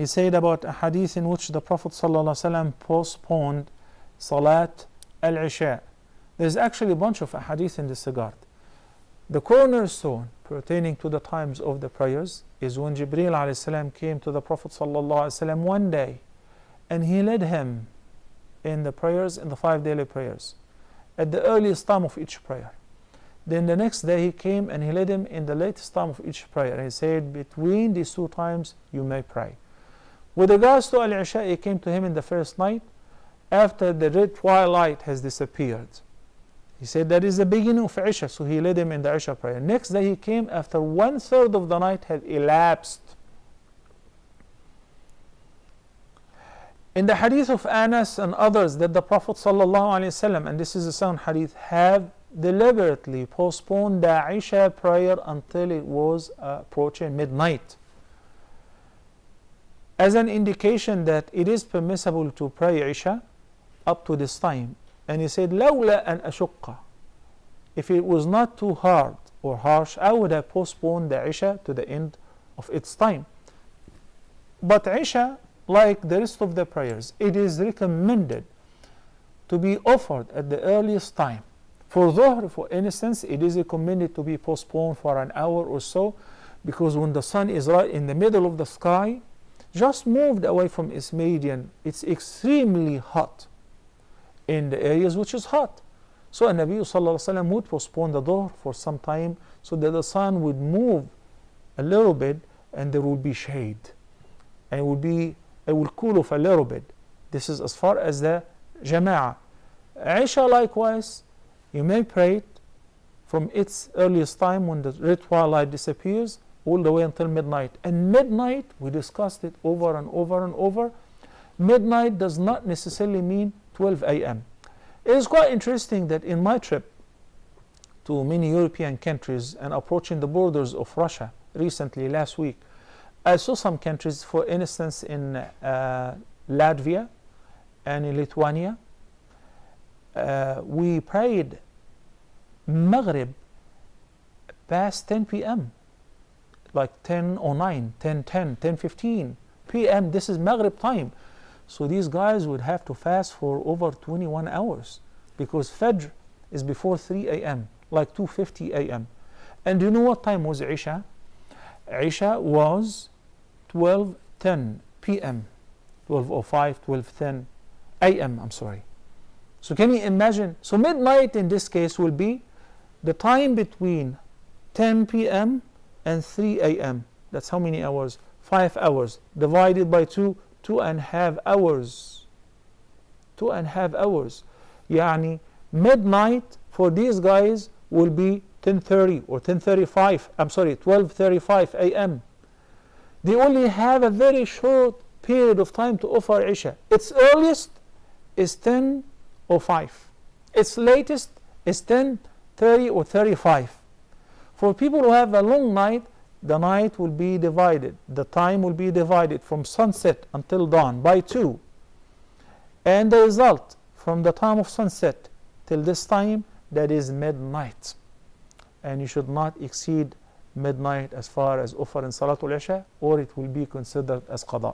he said about a hadith in which the Prophet ﷺ postponed Salat al-Isha. There's actually a bunch of hadith in this regard. The cornerstone pertaining to the times of the prayers is when Jibreel ﷺ came to the Prophet ﷺ one day and he led him in the prayers, in the 5 daily prayers, at the earliest time of each prayer. Then the next day he came and he led him in the latest time of each prayer. He said, between these 2 times you may pray. With regards to Al-Isha, he came to him in the first night after the red twilight has disappeared. He said that is the beginning of Isha, so he led him in the Isha prayer. Next day he came after 1/3 of the night had elapsed. In the hadith of Anas and others that the Prophet ﷺ, and this is a sound hadith, have deliberately postponed the Isha prayer until it was approaching midnight, as an indication that it is permissible to pray Isha up to this time. And he said, لولا أن أشق, if it was not too hard or harsh, I would have postponed the Isha to the end of its time. But Isha, like the rest of the prayers, it is recommended to be offered at the earliest time. For Dhuhr, for instance, it is recommended to be postponed for an hour or so, because when the sun is right in the middle of the sky, just moved away from its meridian, it's extremely hot in the areas which is hot. So a Nabi ﷺ would postpone the Dhuhr for some time so that the sun would move a little bit and there would be shade, and it will cool off a little bit. This is as far as the Jama'ah. Isha likewise, you may pray it from its earliest time when the red twilight disappears all the way until midnight. And midnight, we discussed it over and over and over, midnight does not necessarily mean 12 a.m. It is quite interesting that in my trip to many European countries and approaching the borders of Russia recently, last week, I saw some countries, for instance in Latvia and in Lithuania, we prayed Maghrib past 10 p.m. like 10:09, 10:10, 10:15 p.m. This is Maghrib time. So these guys would have to fast for over 21 hours because Fajr is before 3 a.m., like 2:50 a.m. And do you know what time was Isha? Isha was 12:10 p.m., 12:05, 12:10 a.m., I'm sorry. So can you imagine? So midnight in this case will be the time between 10 p.m. and 3 a.m. That's how many hours? 5 hours. Divided by 2, 2.5 hours. 2.5 hours. Yani midnight for these guys will be 10:30 or 10:35. I'm sorry, 12:35 a.m. They only have a very short period of time to offer Isha. Its earliest is 10:05. Its latest is 10:30 or 35. For people who have a long night, the night will be divided. The time will be divided from sunset until dawn by 2. And the result from the time of sunset till this time, that is midnight. And you should not exceed midnight as far as offering Salatul Isha, or it will be considered as qada.